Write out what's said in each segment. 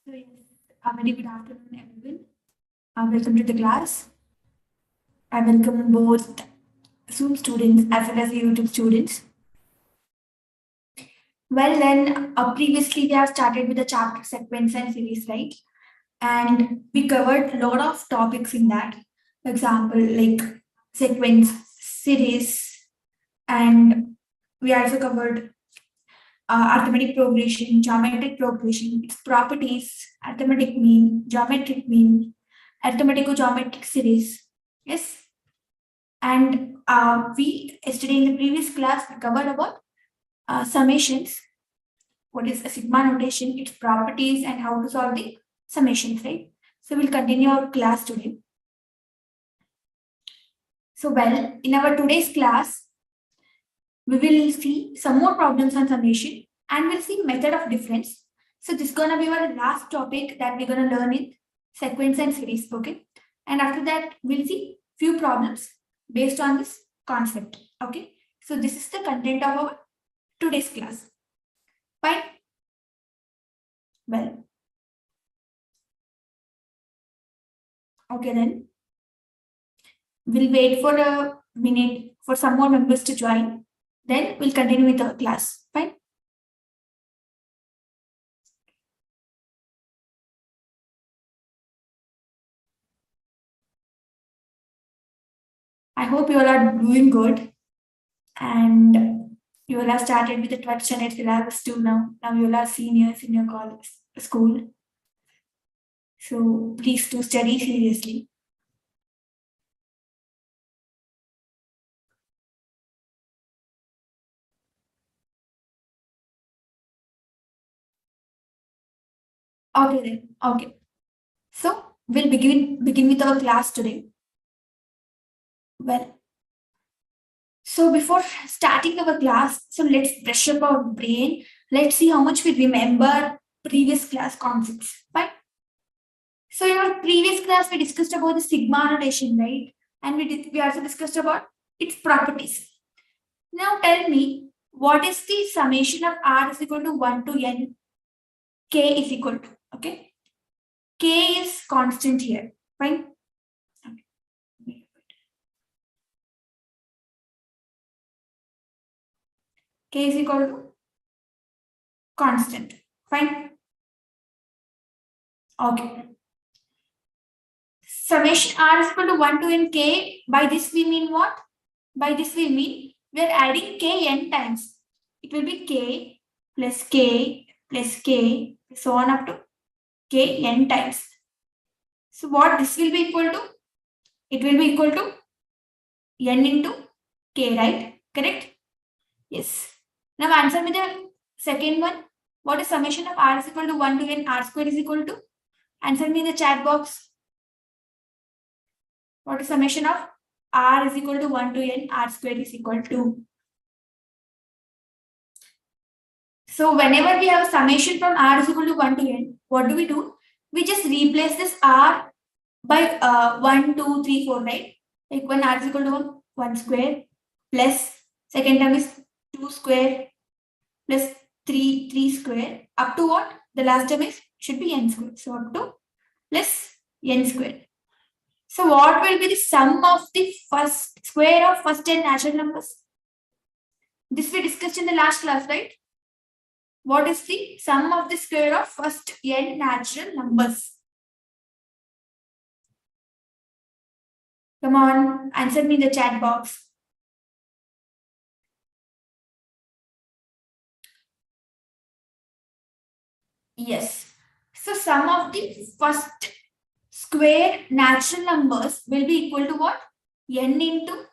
So yes, a very good afternoon, everyone. Welcome to the class. I welcome both Zoom students as well as the YouTube students. Well, then, previously we have started with the chapter sequence and series, right? And we covered a lot of topics in that. For example, like sequence, series, and we also covered arithmetic progression, geometric progression, its properties, arithmetic mean, geometric mean, arithmetico-geometric series. Yes, and we yesterday in the previous class we covered about summations. What is a sigma notation, its properties, and how to solve the summations, right? So we'll continue our class today. So well, in our today's class, we will see some more problems on summation and we'll see method of difference. So this is gonna be our last topic that we're gonna learn in sequence and series, okay? And after that, we'll see few problems based on this concept, okay? So this is the content of our today's class. Fine? Well, okay then. We'll wait for a minute for some more members to join. Then we'll continue with the class. Fine? I hope you all are doing good and you all have started with the 12th standard syllabus too now. Now you all are seniors in your college, school. So please do study seriously. Okay then. Okay. So we'll begin with our class today. Well, so before starting our class, so let's brush up our brain. Let's see how much we remember previous class concepts. Fine. So in our previous class, we discussed about the sigma notation, right? And we also discussed about its properties. Now tell me, what is the summation of r is equal to 1 to n, k is equal to, okay? K is constant here, fine? Okay. K is equal to constant, fine? Okay. Summation r is equal to 1 to n k. By this we mean what? By this we mean we are adding k n times. It will be k plus k plus k, so on up to k n times. So what this will be equal to? It will be equal to n into k, right? Correct? Yes. Now answer me the second one. What is summation of r is equal to 1 to n r square is equal to? Answer me in the chat box. What is summation of r is equal to 1 to n r square is equal to? So whenever we have a summation from r is equal to 1 to n, what do? We just replace this r by 1, 2, 3, 4, right? Like when r is equal to 1 square plus second term is 2 square plus 3 square up to what? The last term is should be n square. So up to plus n square. So what will be the sum of the first square of first n natural numbers? This we discussed in the last class, right? What is the sum of the square of first n natural numbers? Come on, answer me in the chat box. Yes. So sum of the first square natural numbers will be equal to what? N into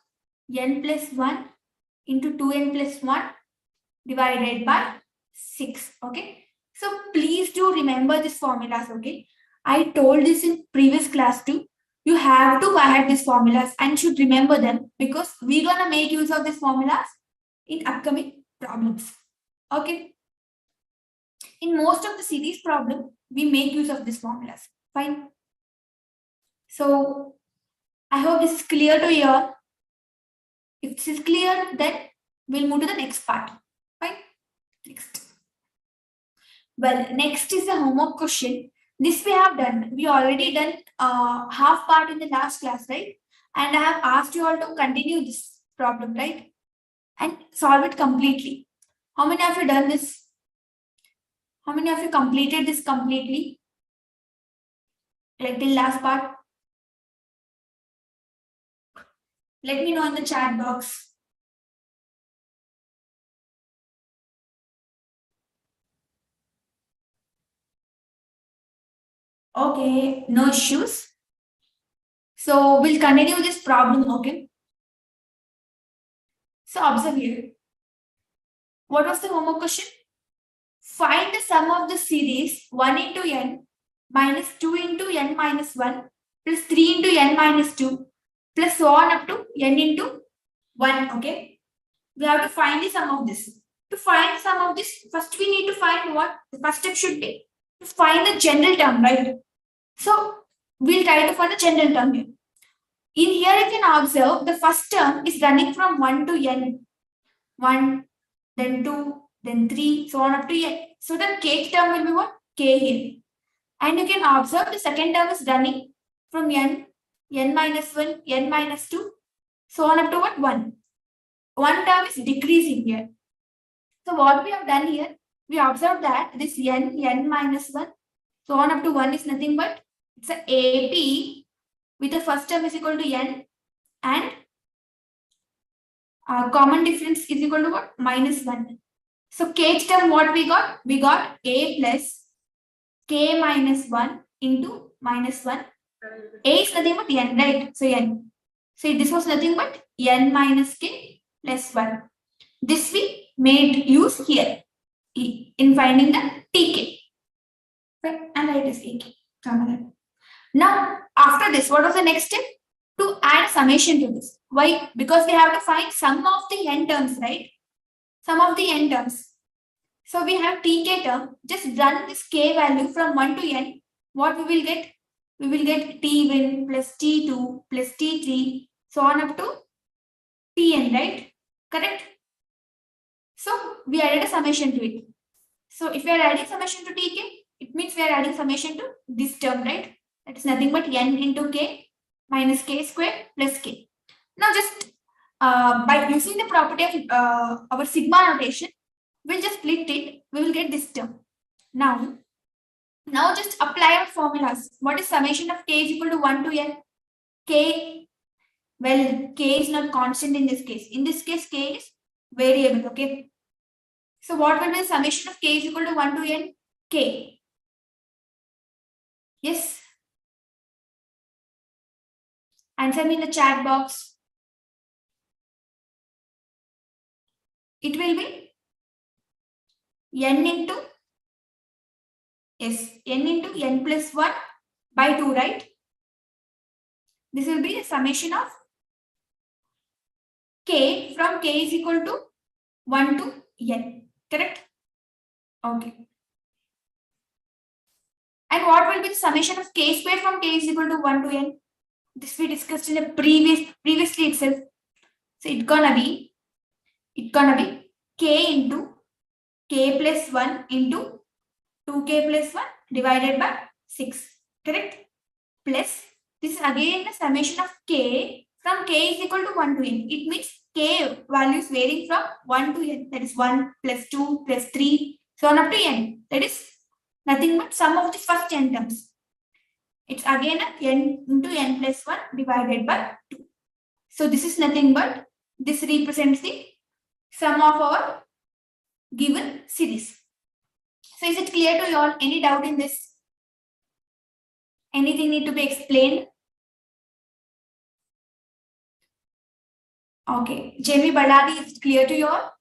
n plus 1 into 2n plus 1 divided by 6. Okay. So please do remember these formulas. Okay. I told this in previous class too. You have to add these formulas and should remember them because we're gonna make use of these formulas in upcoming problems. Okay. In most of the series problem, we make use of these formulas. Fine. So I hope this is clear to you all. If this is clear, then we'll move to the next part. Fine. Next. Well, next is the homework question. This we have done. We already done half part in the last class, right? And I have asked you all to continue this problem, right? And solve it completely. How many of you done this? How many of you completed this completely? Like till last part? Let me know in the chat box. Okay, no issues. So we'll continue this problem, okay? So observe here. What was the homework question? Find the sum of the series 1 into n minus 2 into n minus 1 plus 3 into n minus 2 plus so on up to n into 1, okay? We have to find the sum of this. To find the sum of this, first we need to find what? The first step should be to find the general term, right? So we'll try to find the general term here. In here you can observe the first term is running from 1 to n. 1, then 2, then 3, so on up to n. So the kth term will be what? K here. And you can observe the second term is running from n, n minus 1, n minus 2, so on up to what? 1. One term is decreasing here. So what we have done here, we observe that this n minus 1, so on up to 1 is nothing but it's a AP with the first term is equal to n and common difference is equal to what? Minus 1. So kth term what we got? We got a plus k minus 1 into minus 1. A is nothing but n, right? So n. So this was nothing but n minus k plus 1. This we made use here in finding the tk. Right? And write as ak. Now, after this, what was the next step? To add summation to this. Why? Because we have to find sum of the n terms, right? Sum of the n terms. So we have tk term. Just run this k value from 1 to n. What we will get? We will get t1 plus t2 plus t3, so on up to tn, right? Correct? So we added a summation to it. So if we are adding summation to tk, it means we are adding summation to this term, right? That is nothing but n into k minus k square plus k. Now just by using the property of our sigma notation, we'll just split it. We will get this term. Now just apply our formulas. What is summation of k is equal to 1 to n? K, well, k is not constant in this case. In this case, k is variable, okay? So what will be the summation of k is equal to 1 to n? K. Yes? Answer me in the chat box. It will be n into, yes, n into n plus 1 by 2, right? This will be the summation of k from k is equal to 1 to n, correct? Okay. And what will be the summation of k square from k is equal to 1 to n? This we discussed in the previously itself. So it's gonna be k into k plus 1 into 2k plus 1 divided by 6, correct? Plus this is again the summation of k from k is equal to 1 to n. It means k values varying from 1 to n, that is 1 plus 2 plus 3, so on up to n. That is nothing but sum of the first n terms. It's again a n into n plus 1 divided by 2. So this is nothing but, this represents the sum of our given series. So is it clear to you all? Any doubt in this? Anything need to be explained? Okay. Jamie Baladi, is it clear to you all?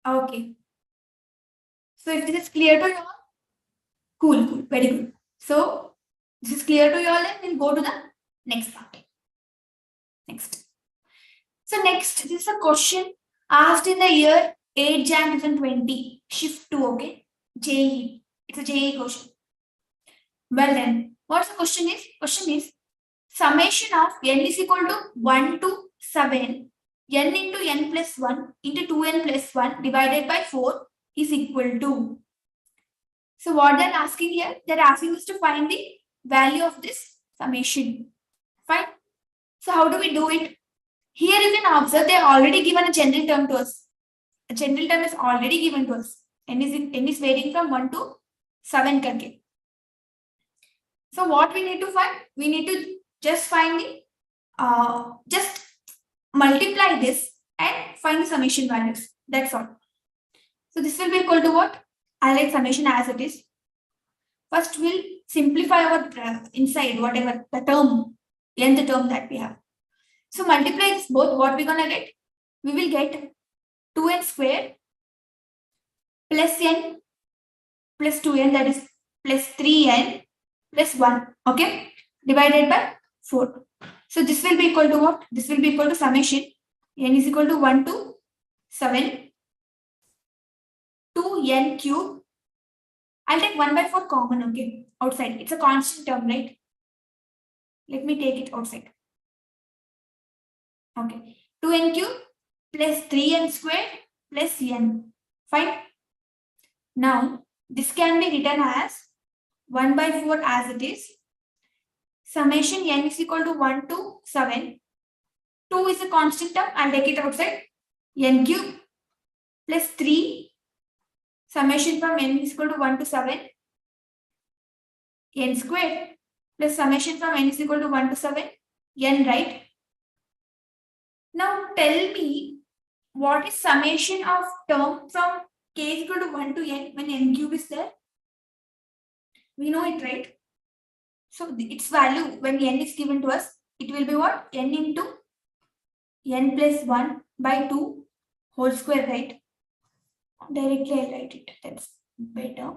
Okay. So if this is clear to you all, cool, very good. So this is clear to you all, then we'll go to the next part. Next. So next, this is a question asked in the year 8 Jan 2020, shift 2, okay? JE. It's a JE question. Well then, what's the question is? Question is, summation of n is equal to 1 to 7, n into n plus 1 into 2n plus 1 divided by 4 is equal to. So what they're asking here, they're asking us to find the value of this summation. Fine. So how do we do it? Here you can observe they have already given a general term to us. A general term is already given to us. N is varying from 1 to 7 karke. So what we need to find? We need to just find the just multiply this and find the summation values. That's all. So this will be equal to what? I'll write summation as it is. First we'll simplify our inside whatever the term, nth term that we have. So multiply this both, what we're gonna get? We will get 2n squared plus n plus 2n, that is plus 3n plus 1, okay, divided by 4. So this will be equal to what? This will be equal to summation n is equal to 1 to 7 2n cube. I'll take 1 by 4 common, okay, outside. It's a constant term, right? Let me take it outside. Okay, 2n cube plus 3n squared plus n. Fine. Now, this can be written as 1 by 4 as it is. Summation n is equal to 1 to 7. 2 is a constant term. I'll take it outside. N cube plus 3. Summation from n is equal to 1 to 7. N squared plus summation from n is equal to 1 to 7. N, right? Now tell me what is summation of term from k is equal to 1 to n when n cube is there? We know it, right? So its value when n is given to us, it will be what? N into n plus 1 by 2 whole square, right? Directly I'll write it. That's better.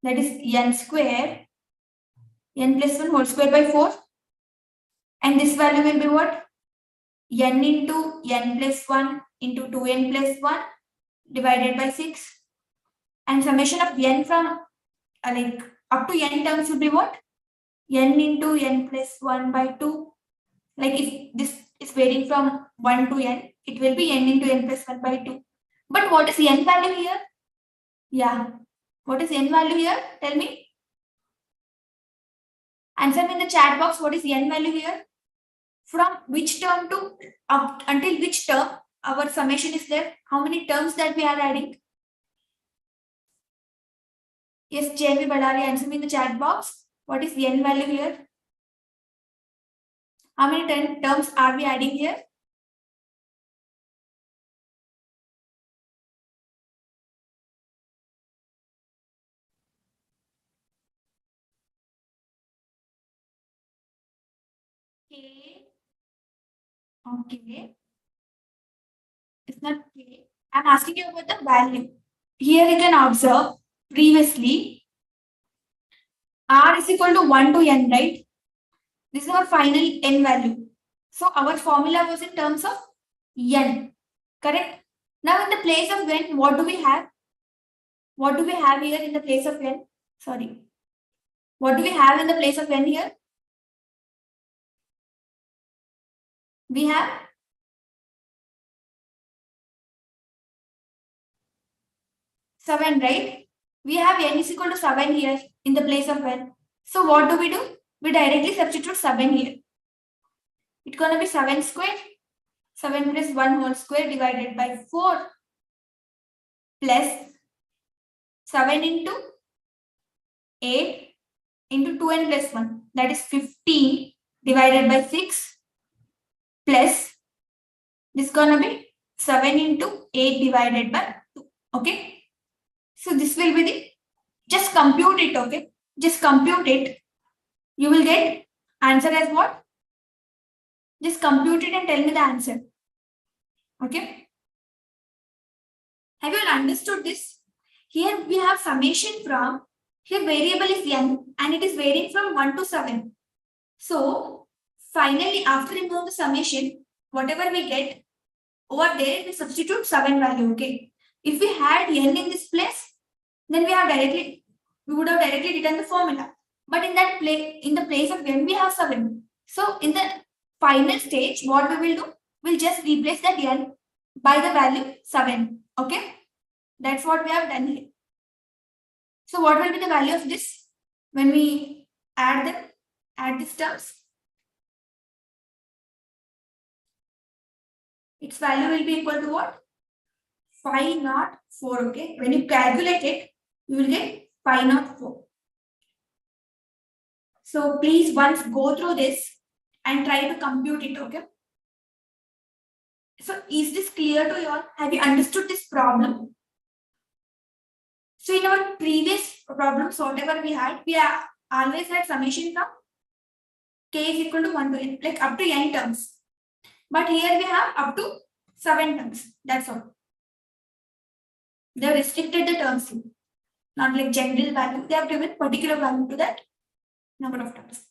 That is n square, n plus 1 whole square by 4. And this value will be what? N into n plus 1 into 2n plus 1 divided by 6. And summation of n from like up to n terms will be what? N into n plus 1 by 2. Like if this is varying from 1 to n, it will be n into n plus 1 by 2. But what is n value here? Yeah. What is n value here? Tell me. Answer me in the chat box. What is n value here? From which term to up until which term our summation is there? How many terms that we are adding? Yes, JV Badari, answer me in the chat box. What is the n value here? How many terms are we adding here? K. Okay. It's not K. I'm asking you about the value. Here you can observe previously R is equal to 1 to n, right? This is our final n value. So our formula was in terms of n, correct? Now in the place of n, what do we have? What do we have here in the place of n? Sorry. What do we have in the place of n here? We have seven, right? We have n is equal to 7 here in the place of n. So what do? We directly substitute 7 here. It's going to be 7 squared. 7 plus 1 whole square divided by 4 plus 7 into 8 into 2n plus 1. That is 15 divided by 6 plus this is going to be 7 into 8 divided by 2. Okay. So this will be the, just compute it, okay? Just compute it. You will get answer as what? Just compute it and tell me the answer. Okay. Have you all understood this? Here we have summation from, here variable is n and it is varying from 1 to 7. So finally after removing the summation, whatever we get over there, we substitute 7 value, okay? If we had n in this place, then we would have directly written the formula. But in that in the place of n, we have 7. So in the final stage, what we will do? We'll just replace that n by the value 7. Okay? That's what we have done here. So what will be the value of this when we add these terms? Its value will be equal to what? 504. Okay? When you calculate it, you will get 504. So please once go through this and try to compute it. Okay? So is this clear to you all? Have you understood this problem? So in our previous problems, whatever we had always had summation from k is equal to 1 to n, like up to n terms. But here we have up to 7 terms. That's all. They have restricted the terms, not like general value. They have given particular value to that number of terms.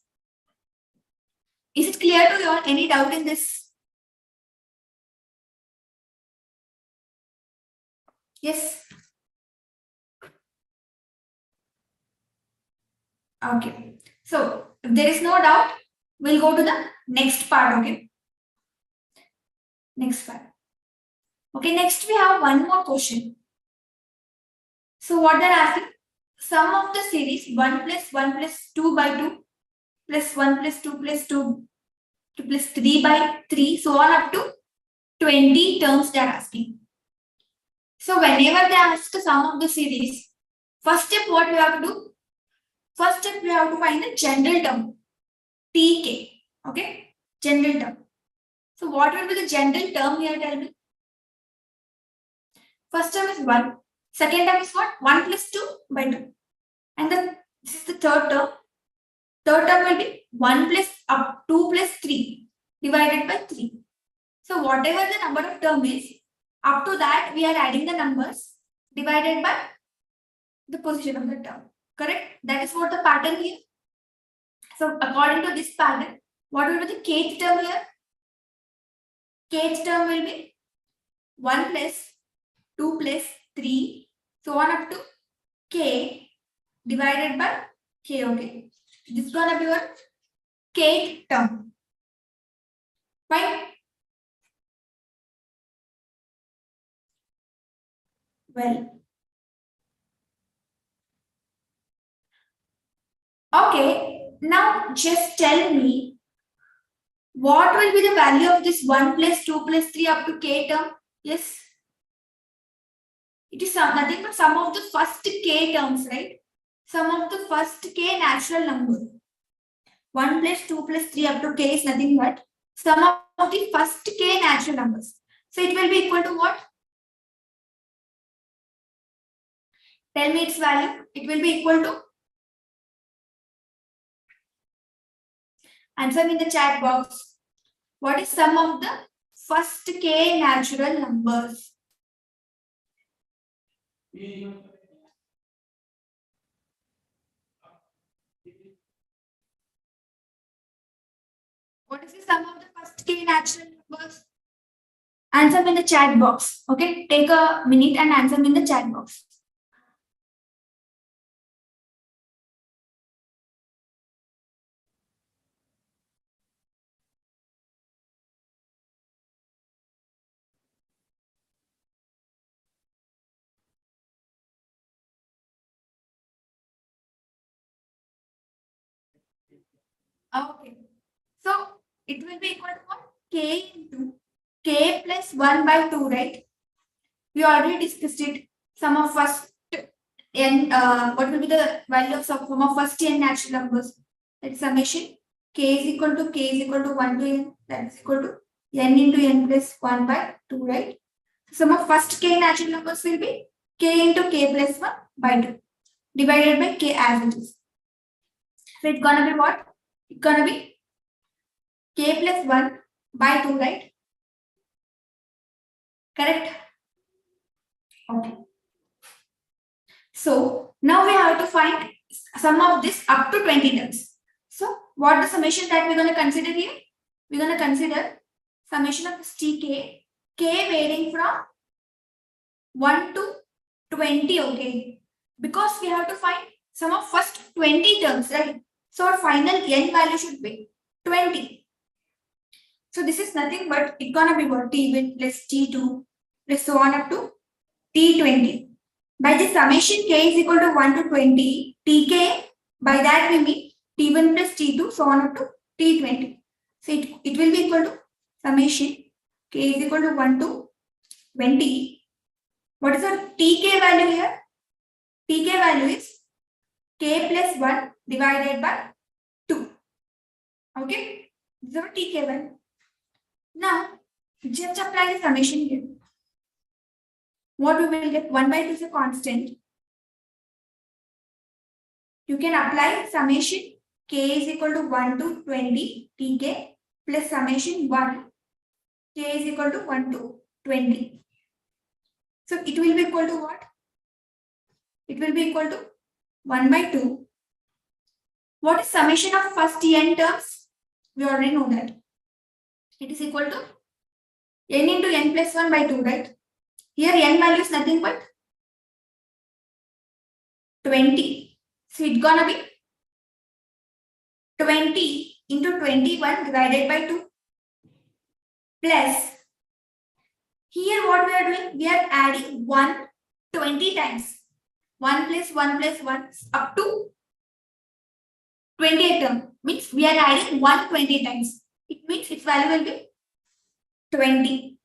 Is it clear to you all? Any doubt in this? Yes. Okay. So if there is no doubt, we'll go to the next part. Okay. Next part. Okay. Next we have one more question. So what they're asking? Sum of the series 1 plus 1 plus 2 by 2 plus 1 plus 2 plus 2 plus 3 by 3, so on up to 20 terms they are asking. So whenever they ask the sum of the series, first step what we have to do? First step we have to find the general term, TK. Okay, general term. So what will be the general term here? Tell me. First term is 1. Second term is what? 1 plus 2 by 2. And this is the third term. Third term will be 1 plus 2 plus 3 divided by 3. So whatever the number of term is, up to that we are adding the numbers divided by the position of the term. Correct? That is what the pattern here. So according to this pattern, what will be the kth term here? Kth term will be 1 plus 2 plus 3, so on up to k divided by k. Okay, this is gonna be your kth term. Fine. Well, okay, now just tell me what will be the value of this 1 plus 2 plus 3 up to k term? Yes. It is nothing but sum of the first k terms, right? Sum of the first k natural number. 1 plus 2 plus 3 up to k is nothing but sum of the first k natural numbers. So it will be equal to what? Tell me its value. It will be equal to. Answer me in the chat box. What is sum of the first k natural numbers? What is the sum of the first k natural numbers? Answer me in the chat box. Okay, take a minute and answer me in the chat box. Okay, so it will be equal to what? K into k plus 1 by 2, right? We already discussed it. Sum of first n, what will be the value of sum of first n natural numbers? That summation k is equal to 1 to n, that is equal to n into n plus 1 by 2, right? Sum of first k natural numbers will be k into k plus 1 by 2 divided by k as it is. So it's gonna be what? It's gonna be k plus 1 by 2, right? Correct? Okay. So now we have to find sum of this up to 20 terms. So what the summation that we're going to consider here? We're going to consider summation of tk, k varying from 1 to 20, okay? Because we have to find sum of first 20 terms, right? So our final n value should be 20. So this is nothing but it's gonna be what t1 plus t2 plus so on up to t20. By the summation k is equal to 1 to 20, tk, by that we mean t1 plus t2 so on up to t20. So it will be equal to summation k is equal to 1 to 20. What is our tk value here? Tk value is k plus 1 divided by 2. Okay, this is our tk value. Now, just apply the summation here. What we will get? 1 by 2 is a constant. You can apply summation k is equal to 1 to 20 tk plus summation 1 k is equal to 1 to 20. So it will be equal to what? It will be equal to 1 by 2. What is summation of first n terms? We already know that. It is equal to n into n plus 1 by 2, right? Here n value is nothing but 20. So it's gonna be 20 into 21 divided by 2 plus, here what we are doing? We are adding 1 20 times. 1 plus 1 plus 1 up to 28 term. Means we are adding 1 20 times. It means its value will be 20.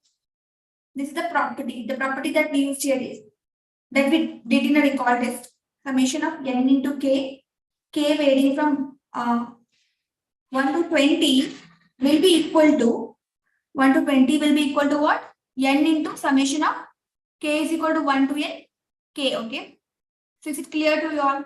This is the property. The property that we used here is that we did in a recall test. Summation of n into k varying from 1 to 20 will be equal to 1 to 20 will be equal to what? N into summation of k is equal to 1 to n k. Okay. So is it clear to you all?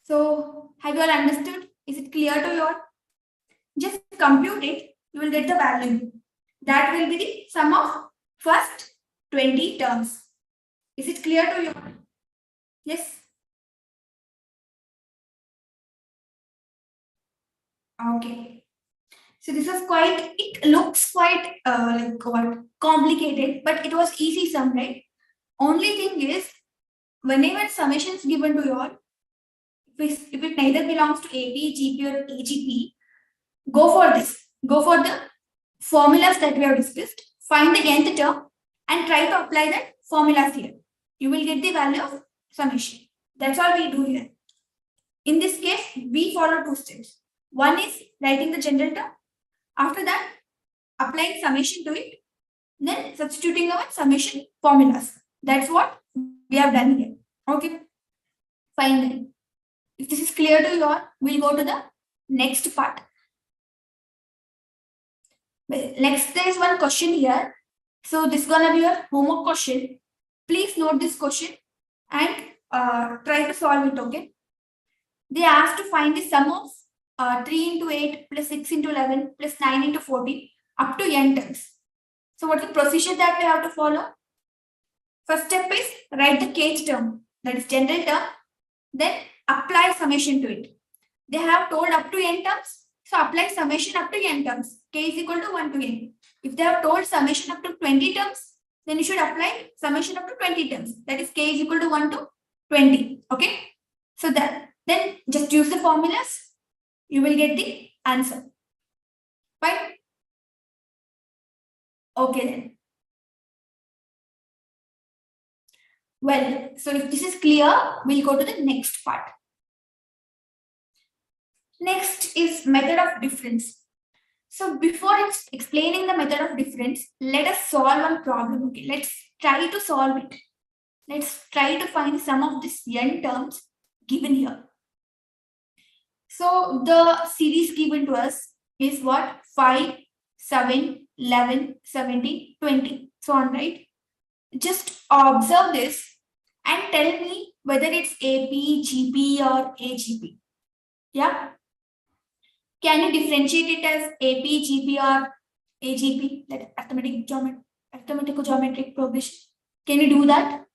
So have you all understood? Is it clear to you all? Just compute it. You will get the value. That will be the sum of first 20 terms. Is it clear to you? Yes. Okay. So this was quite, it looks quite like what, complicated, but it was easy sum, right? Only thing is, whenever summation is given to you all, if it neither belongs to AP, GP or AGP, go for this. Go for the formulas that we have discussed. Find the nth term and try to apply that formulas here. You will get the value of summation. That's all we do here. In this case, we follow two steps. One is writing the general term. After that, applying summation to it. Then substituting our summation formulas. That's what we have done here. Okay. Fine then. If this is clear to you all, we'll go to the next part. Next, there is one question here. So this is gonna be your homework question. Please note this question and try to solve it. Okay. They asked to find the sum of 3 into 8 plus 6 into 11 plus 9 into 14 up to n terms. So what's the procedure that we have to follow? First step is write the kth term, that is general term, then apply summation to it. They have told up to n terms, so apply summation up to n terms. K is equal to 1 to n. If they have told summation up to 20 terms, then you should apply summation up to 20 terms. That is k is equal to 1 to 20. Okay. So that then just use the formulas. You will get the answer. Fine. Okay then. Well, so if this is clear, we'll go to the next part. Next is method of difference. So before explaining the method of difference, let us solve one problem. Okay, let's try to solve it. Let's try to find the sum of these n terms given here. So the series given to us is what? 5, 7, 11, 17, 20. So on, right? Just observe this and tell me whether it's AP, GP or AGP. Yeah. Can you differentiate it as AP, GP, or AGP? That is arithmetical geometric progression. Can you do that?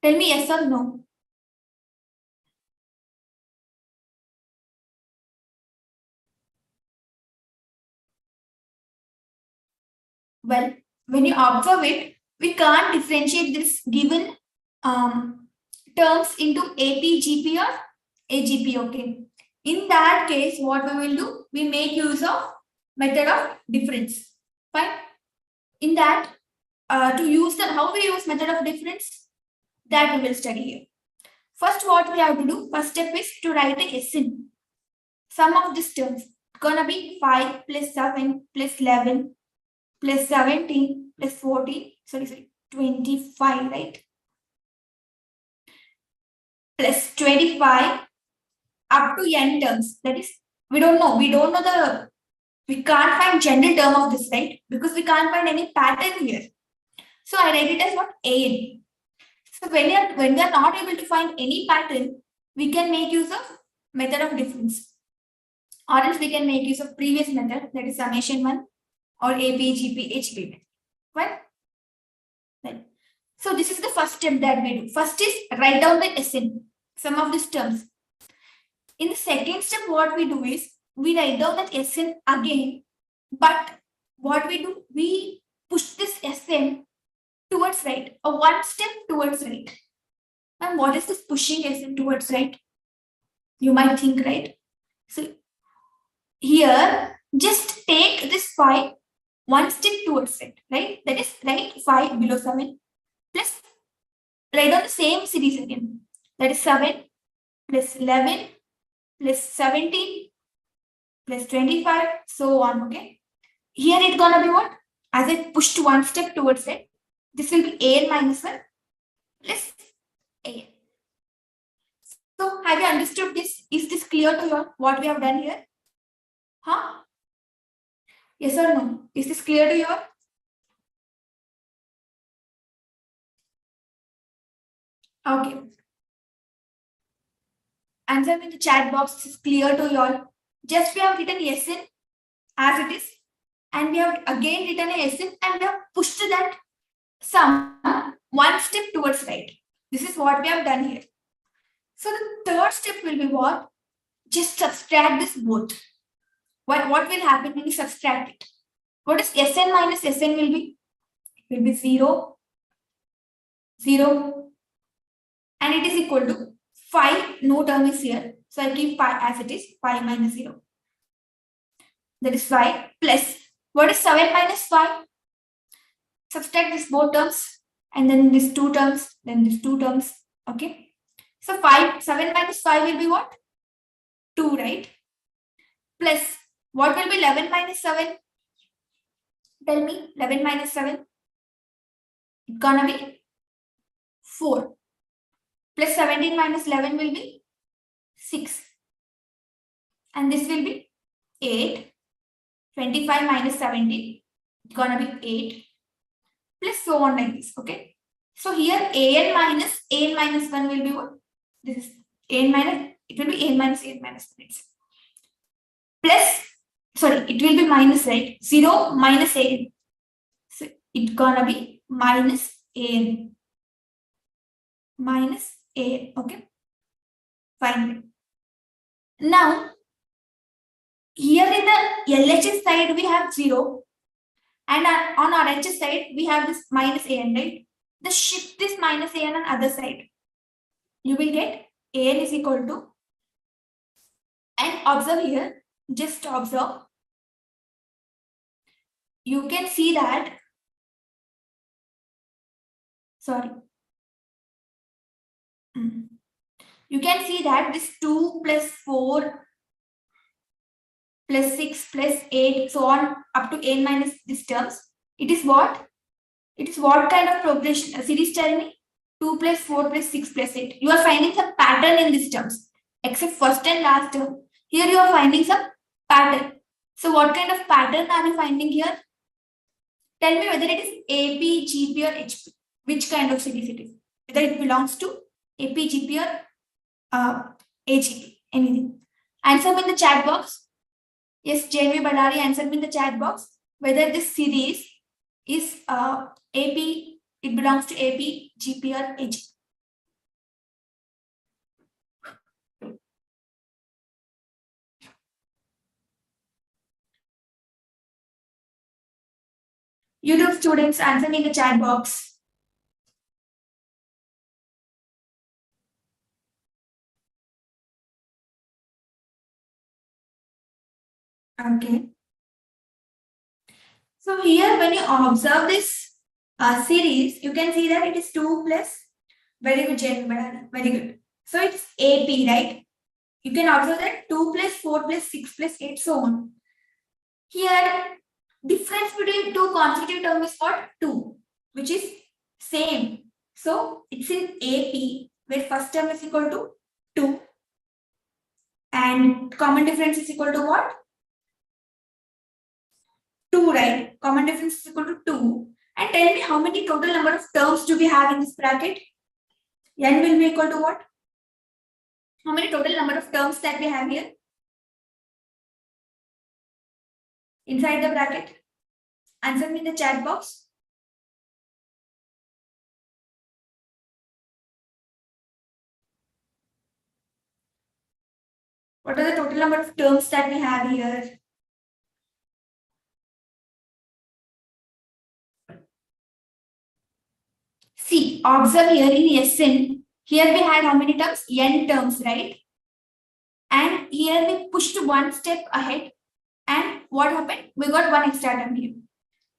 Tell me yes or no. Well, when you observe it, we can't differentiate this given terms into AP, GP, or AGP. Okay. In that case, what we will do? We make use of method of difference. Fine. In that, to use the how we use method of difference, that we will study here. First, what we have to do? First step is to write a SN. Sum of these terms gonna be 5 plus 7 plus 11 plus 17 plus 14. Sorry, 25, right? Plus 25 up to n terms. That is, we don't know we can't find general term of this, right? Because we can't find any pattern here. So I write it as what? An. So when we are not able to find any pattern, we can make use of method of difference. Or else we can make use of previous method, that is summation 1 or AP, GP, HP. Right? Right. So this is the first step that we do. First is write down the SN, sum of these terms. In the second step, what we do is we write down that SN again, but what we do, we push this SN towards right, or one step towards right. And what is this pushing SN towards right? You might think, right? So here, just take this 5 one step towards right, right? That is right 5 below 7 plus write on the same series again. That is 7 plus 11 plus 17 plus 25, so on. Okay. Here it's gonna be what? As I pushed one step towards it, this will be an minus 1 plus an. So have you understood this? Is this clear to you what we have done here? Huh? Yes or no? Is this clear to you? Okay. Answer in the chat box is clear to you all. Just we have written SN as it is, and we have again written a SN and we have pushed that sum one step towards right. This is what we have done here. So the third step will be what? Just subtract this both. What will happen when you subtract it? What is SN minus SN will be? It will be 0, 0, and it is equal to 5. No term is here, so I keep 5 as it is. 5 minus 0. That is 5 plus. What is 7 minus 5? Subtract these both terms, and then these two terms, then these two terms. Okay. So 7 minus 5 will be what? 2, right? Plus, what will be 11 minus 7? Tell me, 11 minus 7? It's gonna be 4. Plus 17 minus 11 will be 6. And this will be 8. 25 minus 17, it's gonna be 8. Plus so on like this, okay? So here an minus 1 will be what? This is an minus, it will be an minus 1. Plus, sorry, it will be minus, right? 0 minus an. So it's gonna be minus an. Minus an, okay? Fine. Now, here in the LHS side, we have 0. And on RHS side, we have this minus an, right? Just shift this minus an on other side. You will get an is equal to, and observe here, just observe. You can see that, sorry. You can see that this 2 plus 4 plus 6 plus 8, so on up to n minus these terms. It is what? It is what kind of progression? A series, tell me. 2 plus 4 plus 6 plus 8. You are finding some pattern in these terms, except first and last term. Here you are finding some pattern. So what kind of pattern are you finding here? Tell me whether it is AP, GP or HP. Which kind of series it is? Whether it belongs to AP, GP or AGP. Anything. Answer me in the chat box. Yes, JV Ballari, answer me in the chat box whether this series is AP, it belongs to AP, GP or AG. YouTube students, answer me in the chat box. Okay. So here when you observe this series, you can see that it is 2 plus, very good, Jane, very good. So it's AP, right? You can observe that 2 plus 4 plus 6 plus 8, so on. Here, difference between two consecutive terms is what? 2, which is same. So it's in AP, where first term is equal to 2 and common difference is equal to what? 2, right? Common difference is equal to 2. And tell me how many total number of terms do we have in this bracket? N will be equal to what? How many total number of terms that we have here? Inside the bracket? Answer me in the chat box. What are the total number of terms that we have here? See, observe here in Sn, here we had how many terms? N terms, right? And here we pushed one step ahead. And what happened? We got one extra term here.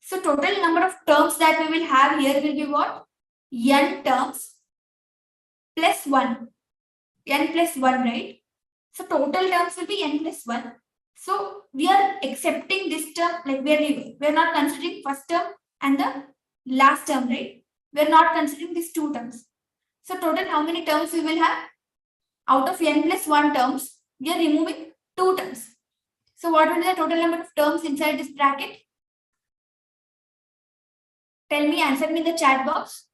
So total number of terms that we will have here will be what? N terms plus 1. N plus 1, right? So total terms will be N plus 1. So we are accepting this term, like we are not considering first term and the last term, right? We are not considering these two terms. So total how many terms we will have? Out of N plus 1 terms, we are removing 2 terms. So what will be the total number of terms inside this bracket? Tell me, answer me in the chat box.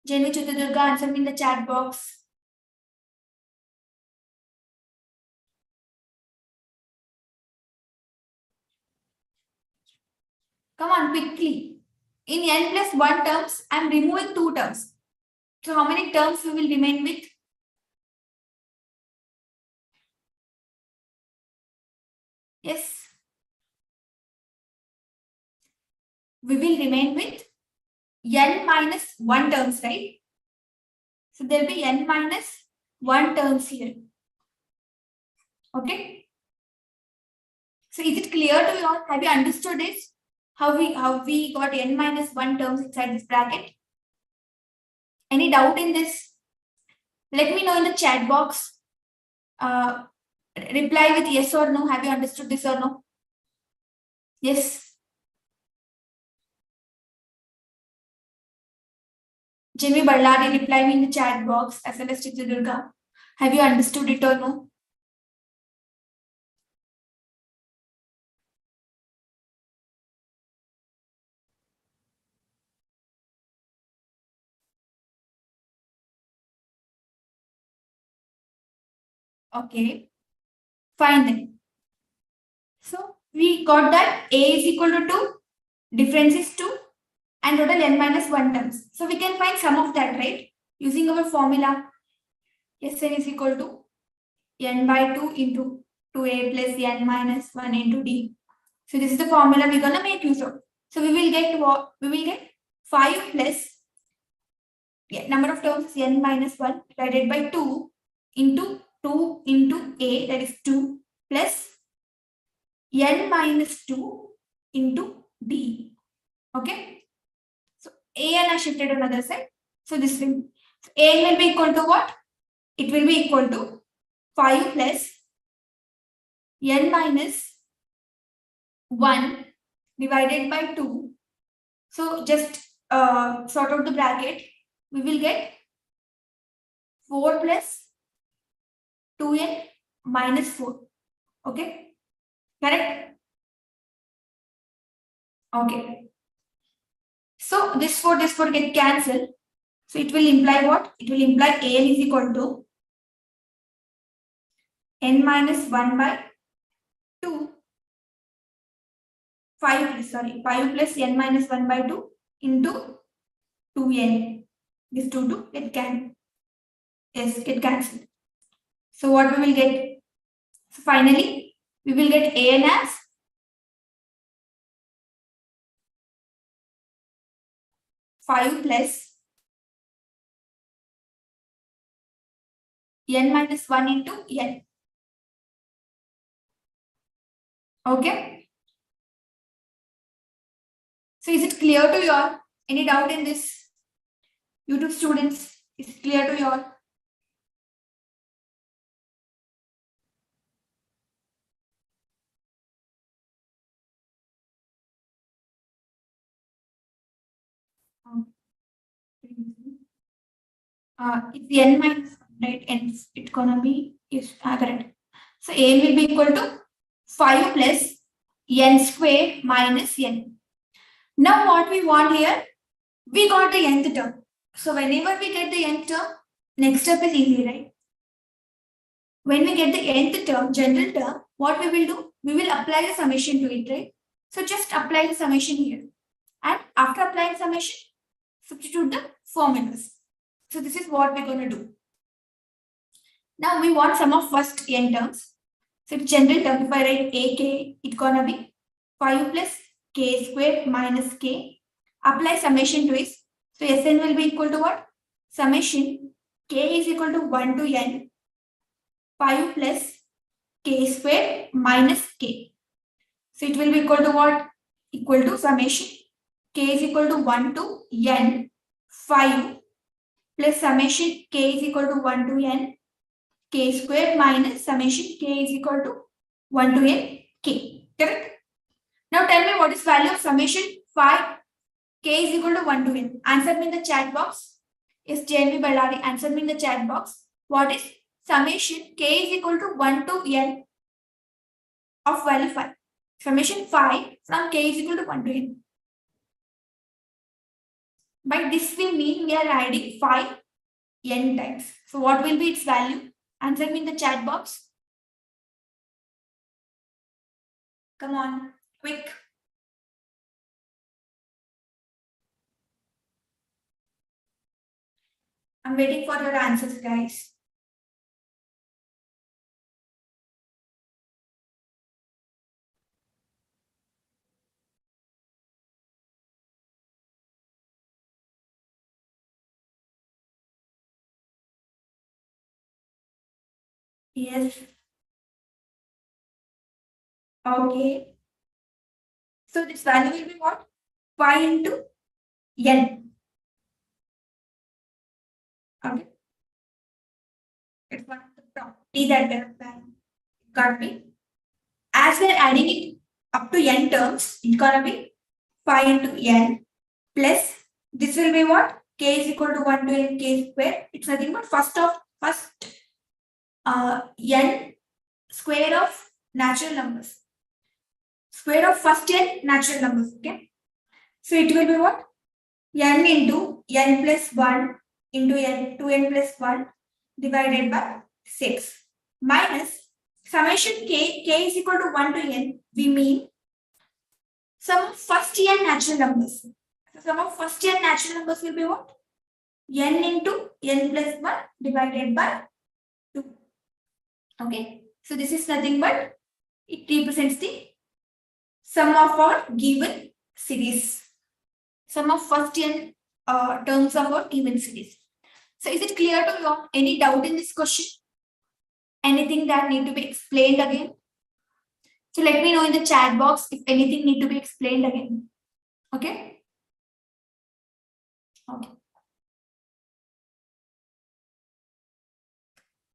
Jenny Chutudurga, answer me in the chat box. Come on, quickly. In N plus 1 terms, I am removing 2 terms. So how many terms we will remain with? Yes. We will remain with N minus 1 terms, right? So there will be N minus 1 terms here. Okay. So is it clear to you all? Have you understood this? How we got N minus 1 terms inside this bracket? Any doubt in this? Let me know in the chat box. Reply with yes or no. Have you understood this or no? Yes. Jimmy Ballari, reply me in the chat box as well as Chitradurga. Have you understood it or no? Okay. Fine then. So we got that A is equal to 2, difference is 2, and total N minus 1 terms. So we can find sum of that, right? Using our formula. Sn is equal to N by 2 into 2A plus N minus 1 into D. So this is the formula we're gonna make use of. So we will get what? We will get 5 plus number of terms is N minus 1 divided by 2 into A, that is 2, plus N minus 2 into D. Okay. So A and I shifted to another side. So this will, A will be equal to what? It will be equal to 5 plus N minus 1 divided by 2. So just sort out the bracket. We will get 4 plus 2N minus 4. Okay. Correct? Okay. So this 4 get cancelled. So it will imply what? It will imply An is equal to N minus 1 by 2 5 plus n minus 1 by 2 into 2n. This 2 get cancelled. So what we will get? So finally, we will get an as 5 plus n minus 1 into n. Okay. So is it clear to you all? Any doubt in this? YouTube students, is it clear to you all? It's n minus 1, right? And it's gonna be correct. So n will be equal to 5 plus n square minus n. Now what we want here? We got the nth term. So whenever we get the nth term, next step is easy, right? When we get the nth term, general term, what we will do? We will apply the summation to it, right? So just apply the summation here. And after applying summation, substitute the formulas. So this is what we're going to do. Now we want sum of first n terms. So general term, if I write ak, it's going to be 5 plus k square minus k. Apply summation to it. So Sn will be equal to what? Summation k is equal to 1 to n 5 plus k square minus k. So it will be equal to what? Equal to summation k is equal to 1 to n 5 plus summation k is equal to 1 to n k square minus summation k is equal to 1 to n k. Correct? Now tell me what is value of summation 5 k is equal to 1 to n. Answer me in the chat box. Yes, JNV Ballari, answer me in the chat box. What is summation k is equal to 1 to n of value 5? Summation 5 from k is equal to 1 to n. By this we mean we are adding 5 n times. So what will be its value? Answer me in the chat box. Come on, quick. I'm waiting for your answers, guys. Yes. Okay. So this value will be what? 5 into n. Okay. It's one of the property that we have got me. As we're adding it up to n terms, it's gonna be 5 into n plus this will be what? K is equal to 1 to n k square. It's nothing but first n square of natural numbers. Square of first n natural numbers. Okay. So it will be what? N into n plus 1 into n 2n plus 1 divided by 6 minus summation k is equal to 1 to n. We mean sum of first n natural numbers. So sum of first n natural numbers will be what? N into n plus 1 divided by 2. Okay. So this is nothing but it represents the sum of our given series. Sum of first n terms of our given series. So is it clear to you? Any doubt in this question? Anything that need to be explained again? So let me know in the chat box if anything need to be explained again. Okay? Okay.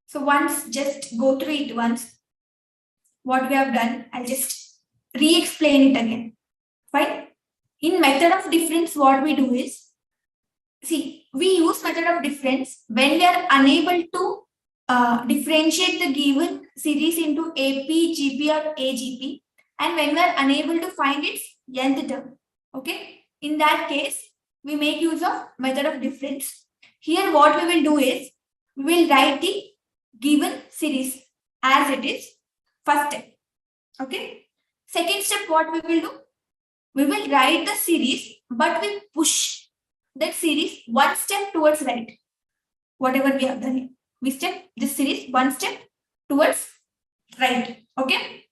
So once, just go through it once. What we have done, I'll just re-explain it again. Fine? In method of difference, what we do is, see, we use method of difference when we are unable to differentiate the given series into AP, GP or AGP, and when we are unable to find its nth term. Okay? In that case, we make use of method of difference. Here what we will do is, we will write the given series as it is first step. Okay? Second step, what we will do? we will write the series, but we push that series one step towards right. Whatever we have done here, we step this series one step towards right. Okay.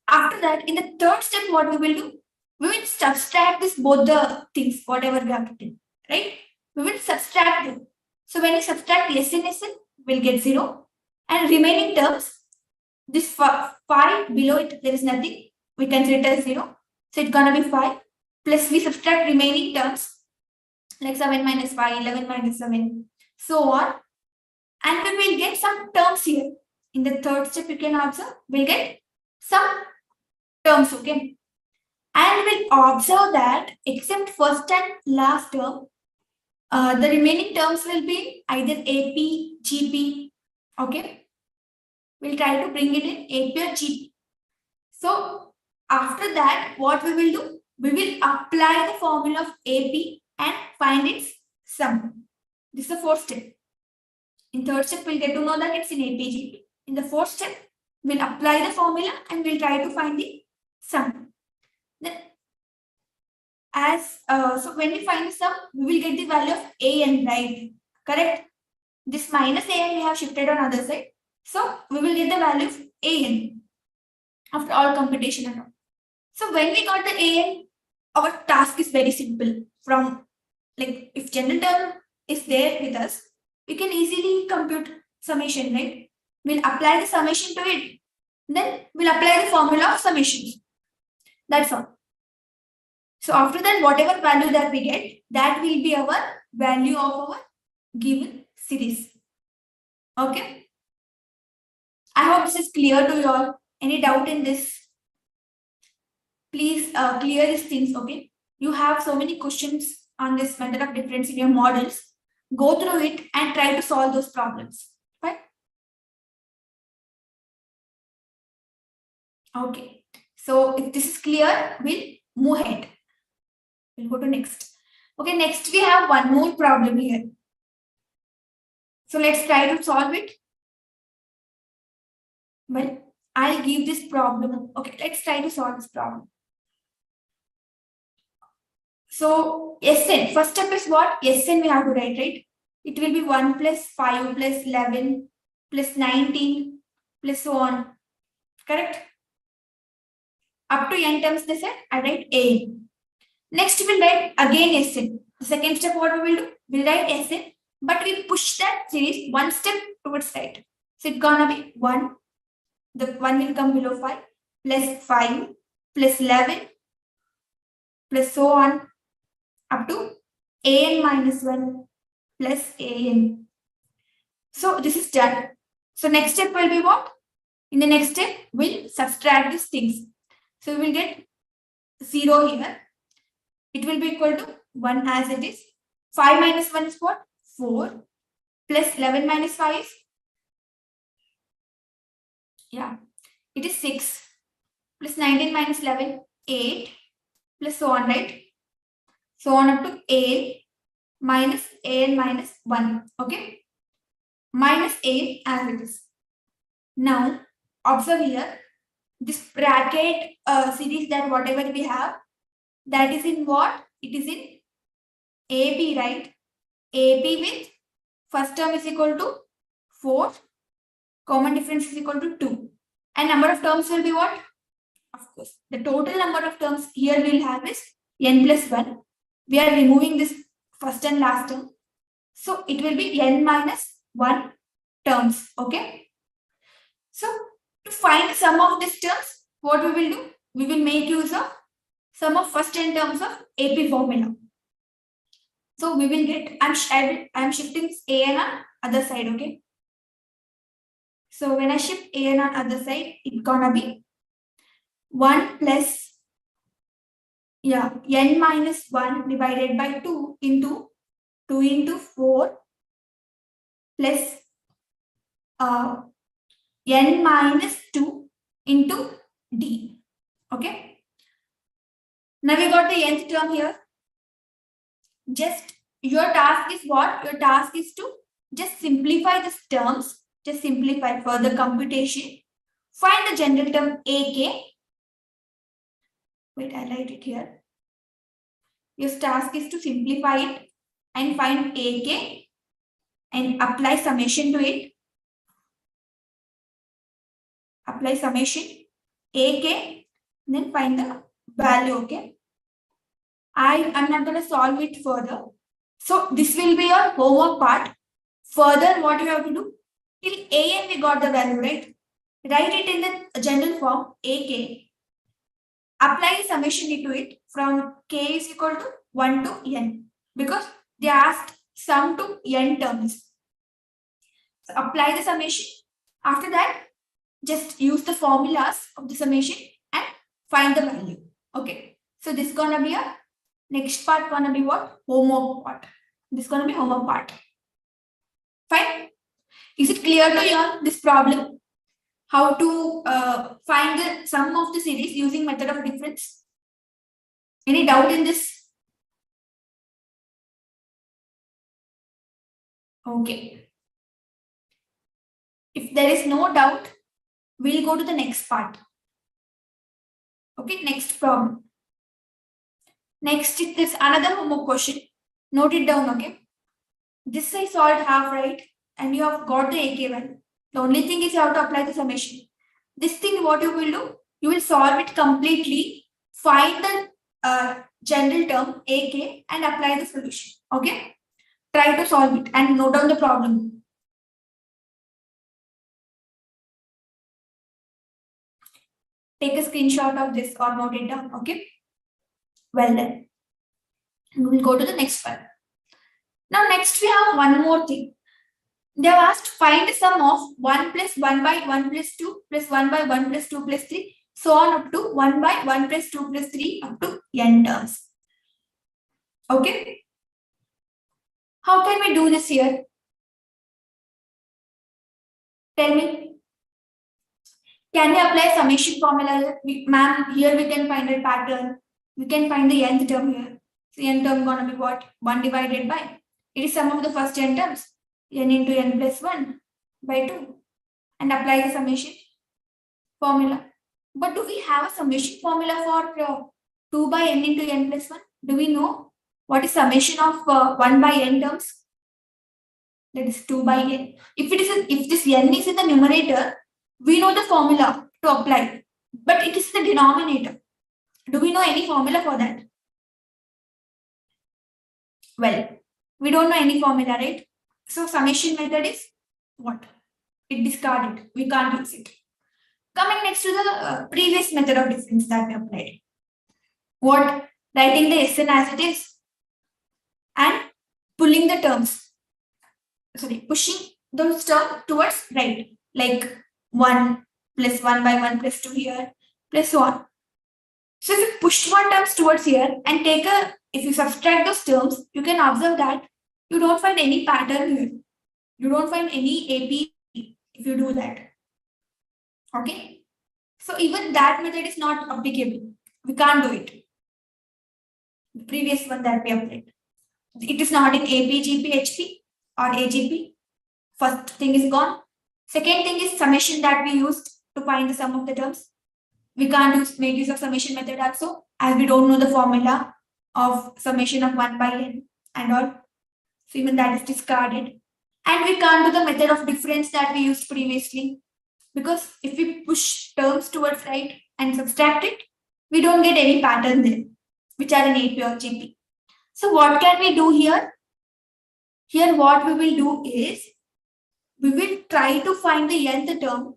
After that, in the third step, what we will do? We will subtract this both the things, whatever we have written, right? We will subtract them. So when we subtract SN, we'll get 0. And remaining terms, this 5 below it, there is nothing. We consider it as 0. So it's gonna be 5. Plus we subtract remaining terms, like 7 minus 5, 11 minus 7, so on. And we will get some terms here. In the third step, you can observe, we'll get some terms, okay? And we'll observe that except first and last term, the remaining terms will be either AP, GP, okay? We'll try to bring it in AP or GP. So after that, what we will do? We will apply the formula of AP and find its sum. This is the fourth step. In third step, we'll get to know that it's in AP, GP. In the fourth step, we'll apply the formula and we'll try to find the sum. Then, so when we find the sum, we will get the value of AN, right? Correct? This minus AN we have shifted on other side. So we will get the value of AN after all computation and all. So when we got the AN, our task is very simple. From like if general term is there with us, we can easily compute summation, right? We'll apply the summation to it. Then we'll apply the formula of summation. That's all. So after that, whatever value that we get, that will be our value of our given series. Okay. I hope this is clear to you all. Any doubt in this? Please clear these things, okay? You have so many questions on this method of difference in your models. Go through it and try to solve those problems. Right? Okay. So if this is clear, we'll move ahead. We'll go to next. Okay, next we have one more problem here. So let's try to solve it. Well, I'll give this problem. Okay, let's try to solve this problem. So Sn, first step is what? Sn we have to write, right? It will be 1 plus 5 plus 11 plus 19 plus so on. Correct? Up to n terms they said, I write A. Next we'll write again Sn. The second step what we will do? We'll write Sn, but we push that series one step towards right. So it's gonna be 1. The 1 will come below 5 plus 5 plus 11 plus so on up to an minus 1 plus an. So this is done. So next step will be what? In the next step, we'll subtract these things. So we will get 0 here. It will be equal to 1 as it is. 5 minus 1 is what? 4 plus 11 minus 5 is, yeah, it is 6 plus 19 minus 11, 8 plus so on, right? So on up to a minus 1, okay? Minus a as it is. Now, observe here, this bracket series that whatever we have, that is in what? It is in AB, right? AB with first term is equal to 4, common difference is equal to 2. And number of terms will be what? Of course, the total number of terms here we'll have is n plus 1. We are removing this first and last term. So it will be n minus 1 terms, okay? So to find sum of these terms, what we will do? We will make use of sum of first n terms of AP formula. So we will get, I'm shifting an on other side, okay? So when I shift an on other side, it's gonna be 1 plus, yeah, n minus 1 divided by 2 into 2 into 4 plus n minus 2 into d. Okay. Now we got the nth term here. Just your task is what? Your task is to just simplify these terms. Just simplify for the computation. Find the general term AK. Wait, I write it here. Your task is to simplify it and find AK and apply summation to it. Apply summation AK, then find the value. Okay. I'm not going to solve it further. So this will be your homework part. Further, what you have to do? Till AN we got the value, right? Write it in the general form AK. Apply summation into it from K is equal to 1 to N because they asked sum to N terms. So apply the summation. After that, just use the formulas of the summation and find the value. Okay. So this is gonna be a next part gonna be what? Homework part. This is gonna be homework part. Fine. Is it clear to you all this problem? How to find the sum of the series using method of difference? Any doubt in this? Okay. If there is no doubt, we'll go to the next part. Okay, next problem. Next, there's another homework question. Note it down, okay? This I solved half, right? And you have got the AK value. The only thing is you have to apply the summation. This thing, what you will do? You will solve it completely, find the general term AK and apply the solution. Okay? Try to solve it and note down the problem. Take a screenshot of this or note it down. Okay? Well then. We will go to the next one. Now next we have one more thing. They have asked find sum of 1 plus 1 by 1 plus 2 plus 1 by 1 plus 2 plus 3 so on up to 1 by 1 plus 2 plus 3 up to N terms. Okay? How can we do this here? Tell me. Can we apply summation formula? Ma'am, here we can find a pattern. We can find the Nth term here. So N term gonna be what? 1 divided by. It is sum of the first N terms. N into N plus 1 by 2. And apply the summation formula. But do we have a summation formula for 2 by N into N plus 1? Do we know what is summation of 1 by N terms? That is 2 by N. If this N is in the numerator, we know the formula to apply. But it is the denominator. Do we know any formula for that? Well, we don't know any formula, right? So summation method is what? It discarded. We can't use it. Coming next to the previous method of difference that we applied. What? Writing the Sn as it is and pulling the terms. Sorry, pushing those terms towards right. Like 1 plus 1 by 1 plus 2 here plus 1. So if you push one terms towards here and if you subtract those terms, you can observe that you don't find any pattern here. You don't find any AP if you do that. Okay. So even that method is not applicable. We can't do it. The previous one that we applied. It is not in AP, GP, HP or AGP. First thing is gone. Second thing is summation that we used to find the sum of the terms. We can't make use of summation method also as we don't know the formula of summation of 1 by N and all. So even that is discarded. And we can't do the method of difference that we used previously. Because if we push terms towards right and subtract it, we don't get any pattern there, which are in AP or GP. So what can we do here? Here what we will do is, we will try to find the Nth term,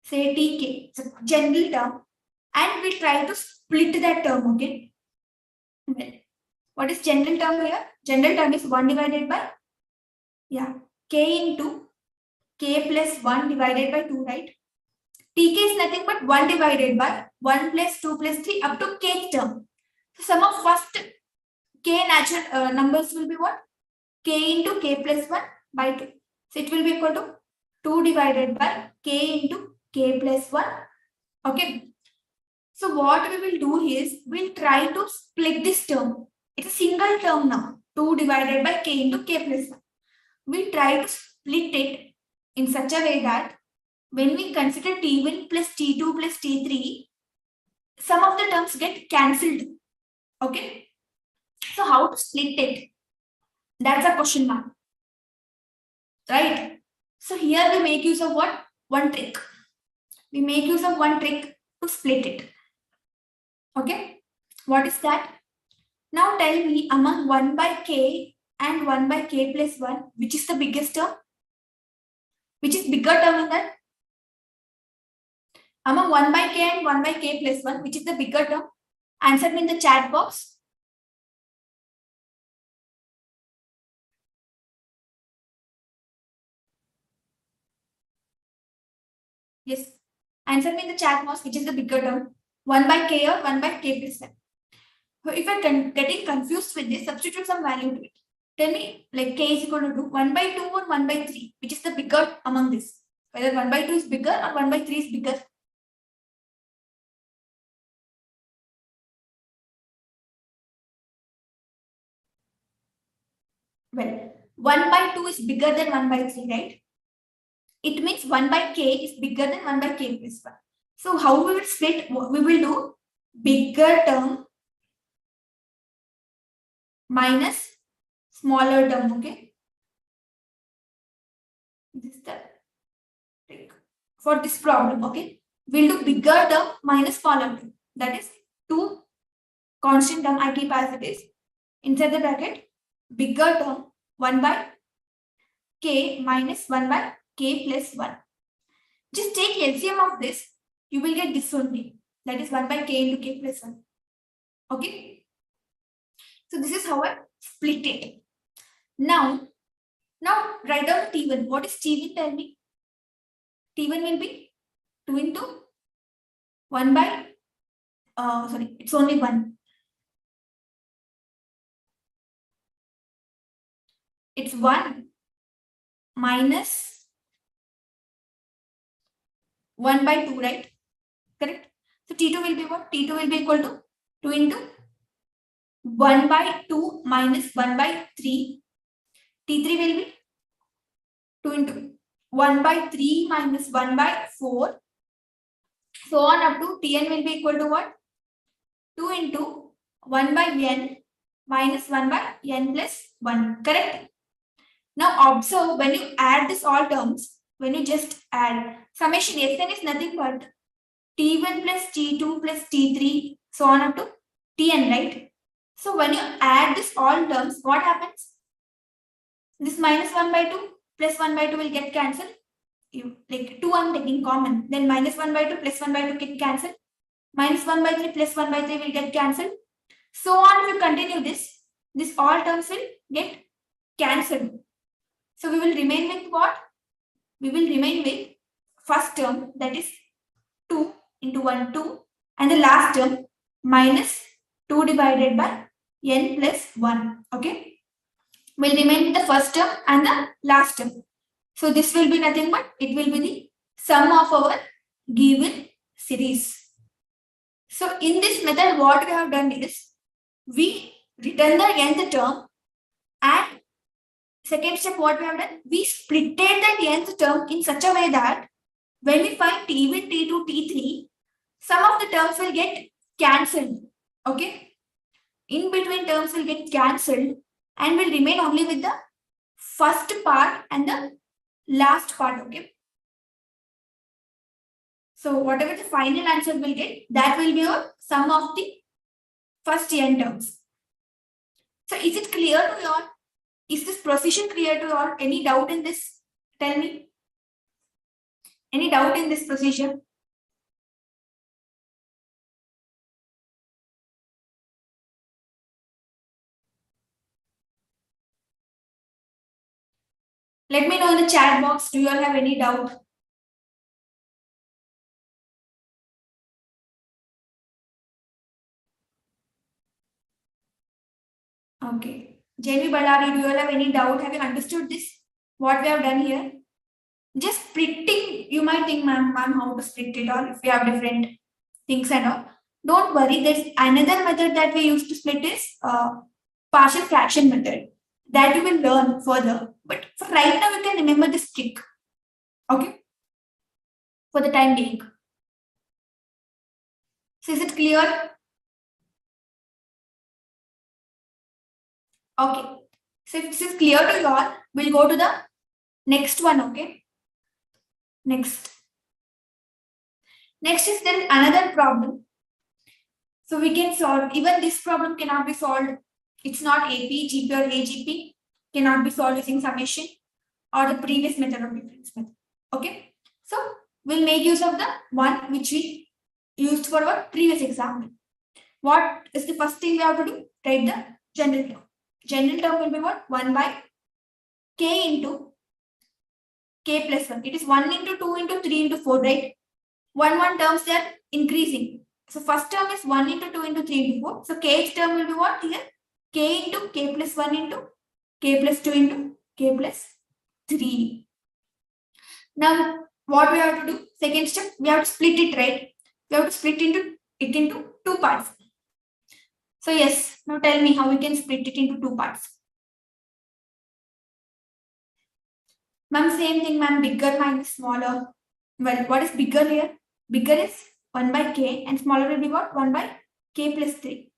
say TK, it's a general term, and we'll try to split that term, okay? Well, what is general term here? General term is 1 divided by, K into K plus 1 divided by 2, right? TK is nothing but 1 divided by 1 plus 2 plus 3 up to Kth term. So sum of first K natural numbers will be what? K into K plus 1 by 2. So it will be equal to 2 divided by K into K plus 1. Okay. So what we will do is, we'll try to split this term. It's a single term now. 2 divided by K into K plus 1. We'll try to split it in such a way that when we consider T1 plus T2 plus T3, some of the terms get cancelled. Okay. So how to split it? That's a question mark. Right? So here we make use of what? One trick. We make use of one trick to split it. Okay. What is that? Now tell me among 1 by k and 1 by k plus 1, which is the biggest term? Which is bigger term in that? Among 1 by k and 1 by k plus 1, which is the bigger term? Answer me in the chat box. Yes. Answer me in the chat box, which is the bigger term? 1 by k or 1 by k plus 1? So if you're getting confused with this, substitute some value to it. Tell me, like k is equal to 2, 1 by 2 or 1 by 3, which is the bigger among this? Whether 1 by 2 is bigger or 1 by 3 is bigger? Well, 1 by 2 is bigger than 1 by 3, right? It means 1 by k is bigger than 1 by k plus 1. So how we will split? We will do bigger term minus smaller term, okay? This is the trick for this problem, okay? We'll do bigger term minus smaller term. That is 2 constant term I keep as it is. Inside the bracket, bigger term 1 by k minus 1 by k plus 1. Just take LCM of this, you will get this only. That is 1 by k into k plus 1. Okay? So this is how I split it. Now write down T1. What is T1? Tell me. T1 will be 2 into 1 by, sorry, it's only 1. It's 1 minus 1 by 2, right? Correct? So T2 will be what? T2 will be equal to 2 into 1 by 2 minus 1 by 3. T3 will be 2 into 1 by 3 minus 1 by 4. So on up to Tn will be equal to what? 2 into 1 by n minus 1 by n plus 1. Correct? Now observe when you add this all terms, when you just add summation Sn is nothing but T1 plus T2 plus T3 so on up to Tn, right? So when you add this all terms, what happens? This minus 1 by 2 plus 1 by 2 will get cancelled. You like 2 I'm taking common. Then minus 1 by 2 plus 1 by 2 get cancelled. Minus 1 by 3 plus 1 by 3 will get cancelled. So on, if you continue this all terms will get cancelled. So we will remain with what? We will remain with first term, that is 2 into 1, 2, and the last term minus 2 divided by n plus 1. Okay? Will remain with the first term and the last term. So this will be nothing but it will be the sum of our given series. So in this method, what we have done is we return the nth term, and second step what we have done, we splitted the nth term in such a way that when we find T1, T2, T3, some of the terms will get cancelled. Okay? In between terms will get cancelled and will remain only with the first part and the last part. Okay? So whatever the final answer will get, that will be your sum of the first n terms. So is it clear to you all? Is this precision clear to you all? Any doubt in this? Tell me. Any doubt in this procedure? Let me know in the chat box. Do you all have any doubt? Okay. Jamie Ballari, do you all have any doubt? Have you understood this? What we have done here? Just splitting, you might think, ma'am, how to split it all if we have different things and all. Don't worry, there's another method that we use to split is partial fraction method. That you will learn further. But for right now, you can remember this trick. Okay? For the time being. So is it clear? Okay. So if this is clear to you all, we'll go to the next one. Okay. Next is there is another problem. So we can solve, even this problem cannot be solved. It's not AP, GP or AGP, cannot be solved using summation or the previous method or difference method. Okay. So we'll make use of the one which we used for our previous example. What is the first thing we have to do? Write the general term. General term will be what? 1 by k into k plus 1. It is 1 into 2 into 3 into 4, right? 1 terms they are increasing. So first term is 1 into 2 into 3 into 4. So kth term will be what here? K into k plus 1 into k plus 2 into k plus 3. Now what we have to do? Second step, we have to split it, right? We have to split it into two parts. So yes, now tell me how we can split it into two parts. Ma'am, same thing, ma'am, bigger minus smaller. Well, what is bigger here? Bigger is 1 by k and smaller will be what? 1 by k plus 3.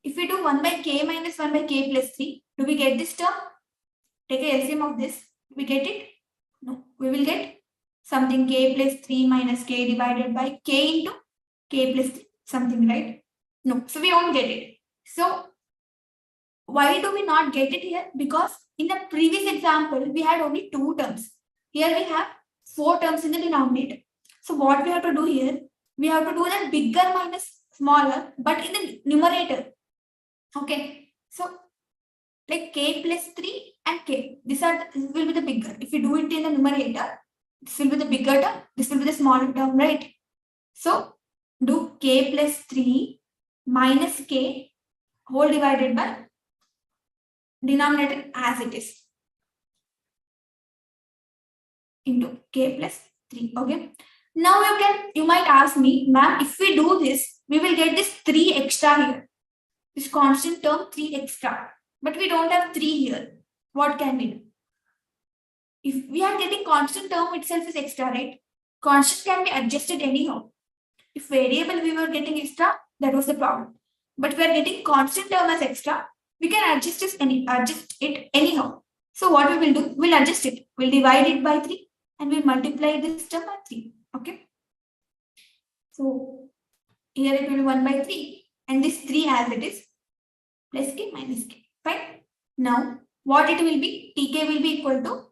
If we do 1 by k minus 1 by k plus 3, do we get this term? Take a LCM of this. Do we get it? No. We will get something k plus 3 minus k divided by k into k plus 3. Something, right? No. So we won't get it. So why do we not get it here? Because in the previous example, we had only 2 terms. Here we have 4 terms in the denominator. So what we have to do here? We have to do that bigger minus smaller, but in the numerator. Okay. So like k plus 3 and k. This will be the bigger. If you do it in the numerator, this will be the bigger term. This will be the smaller term, right? So do k plus 3 minus k whole divided by denominator as it is into k plus 3. Okay. Now you might ask me, ma'am, if we do this, we will get this 3 extra here. This constant term 3 extra. But we don't have 3 here. What can we do? If we are getting constant term itself is extra, right? Constant can be adjusted anyhow. If variable we were getting extra, that was the problem. But we are getting constant term as extra, we can adjust it anyhow. So what we will do, we'll adjust it. We'll divide it by 3 and we'll multiply this term by 3. Okay. So here it will be 1 by 3 and this 3 as it is plus k minus k. Fine. Now what it will be? Tk will be equal to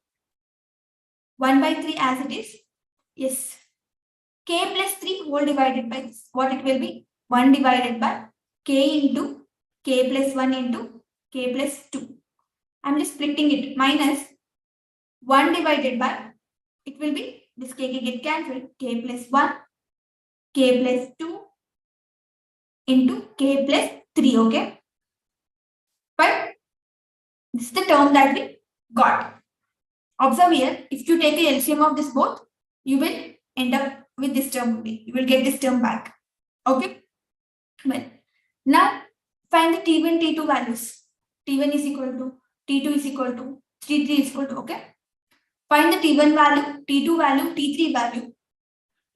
1 by 3 as it is. Yes. K plus 3 whole divided by this. What it will be? 1 divided by k into k plus 1 into k plus 2. I'm just splitting it. Minus 1 divided by, it will be, this k get cancelled. K plus 1, k plus 2 into k plus 3. Okay. But this is the term that we got. Observe here, if you take a LCM of this both, you will end up with this term only. You will get this term back. Okay. Well, now find the T1, T2 values. T1 is equal to, T2 is equal to, T3 is equal to, okay. Find the T1 value, T2 value, T3 value.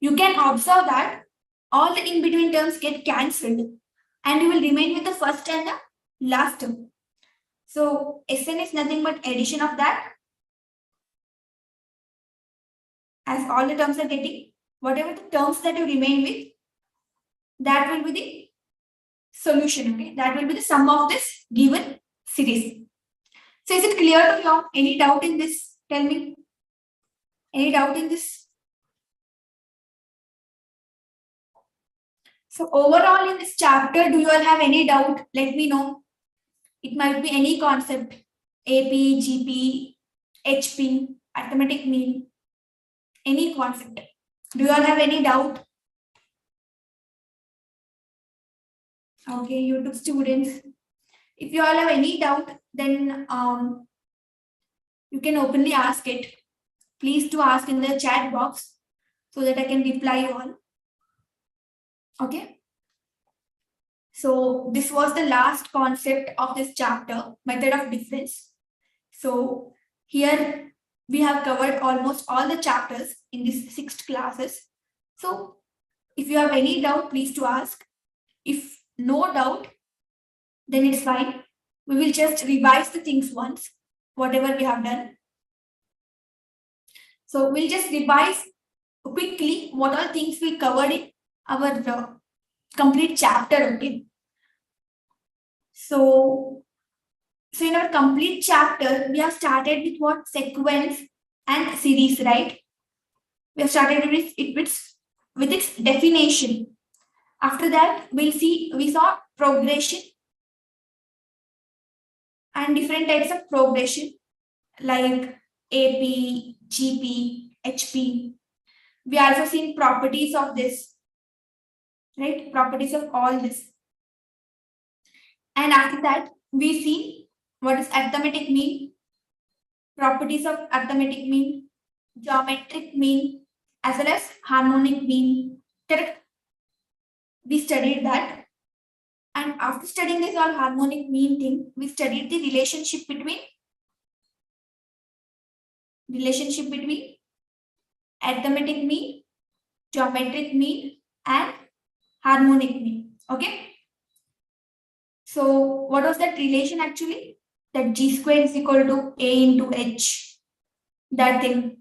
You can observe that all the in-between terms get cancelled and you will remain with the first and the last term. So Sn is nothing but addition of that. As all the terms are getting, whatever the terms that you remain with, that will be the solution. Okay, that will be the sum of this given series. So is it clear to you? Any doubt in this? Tell me. Any doubt in this? So overall in this chapter, do you all have any doubt? Let me know. It might be any concept. AP, GP, HP, arithmetic mean. Any concept. Do you all have any doubt? Okay, YouTube students. If you all have any doubt, then you can openly ask it. Please to ask in the chat box so that I can reply you all. Okay. So this was the last concept of this chapter, method of difference. So here we have covered almost all the chapters in these 6 classes. So if you have any doubt, please to ask. If no doubt, then it's fine. We will just revise the things once, whatever we have done. So we'll just revise quickly what all things we covered in our complete chapter. Okay. So in our complete chapter, we have started with what? Sequence and series, right? We have started with its definition. After that, we saw progression and different types of progression like AP, GP, HP. We also seen properties of this, right? Properties of all this. And after that, we see what is arithmetic mean, properties of arithmetic mean, geometric mean, as well as harmonic mean. Correct? We studied that. And after studying this all harmonic mean thing, we studied the relationship between arithmetic mean, geometric mean, and harmonic mean. Okay. So what was that relation actually? That G square is equal to A into H. That thing.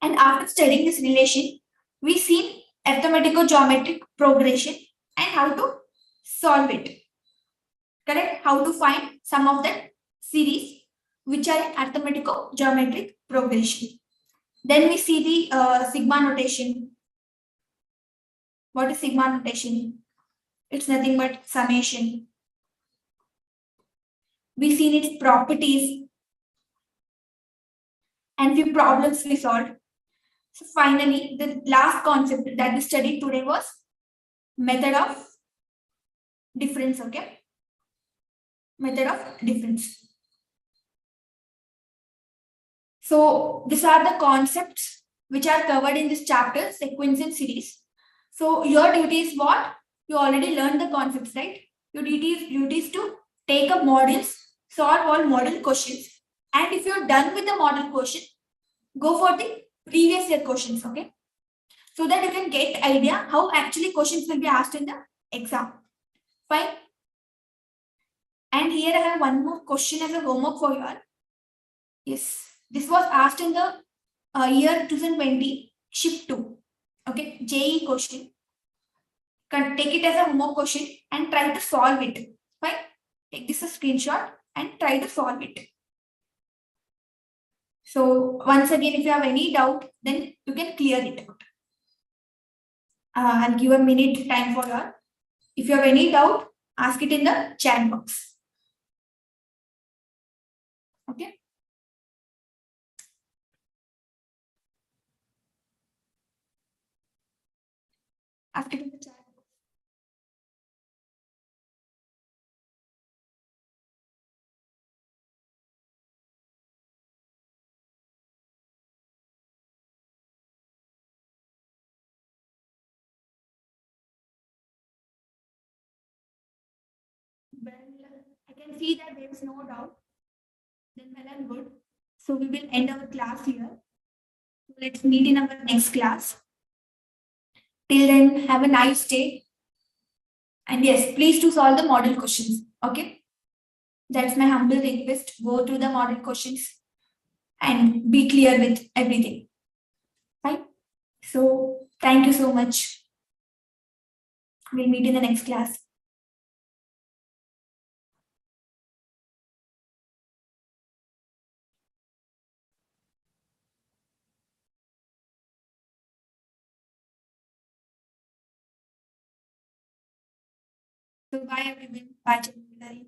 And after studying this relation, we see arithmetico-geometric progression and how to solve it. Correct? How to find some of the series which are in arithmetico-geometric progression. Then we see the sigma notation. What is sigma notation? It's nothing but summation. We seen its properties and few problems we solved. So finally, the last concept that we studied today was method of difference. Okay, method of difference. So these are the concepts which are covered in this chapter, sequence and series. So your duty is what? You already learned the concepts, right? Your duty is to take up models, solve all model questions, and if you're done with the model question, go for the previous year questions. Okay, so that you can get idea how actually questions will be asked in the exam. Fine. And here I have one more question as a homework for you all. Yes, this was asked in the year 2020 shift 2. Okay, JE question. Take it as a homework question and try to solve it. Fine. Take this a screenshot and try to solve it. So once again, if you have any doubt, then you can clear it out. I'll give a minute time for you. If you have any doubt, ask it in the chat box. Okay. Ask it in the chat box. Well, I can see that there is no doubt. Then well and good. So we will end our class here. Let's meet in our next class. Till then, have a nice day. And yes, please do solve the model questions. Okay. That's my humble request. Go through the model questions and be clear with everything. Right? So thank you so much. We'll meet in the next class. So bye everyone. Bye, Chandra.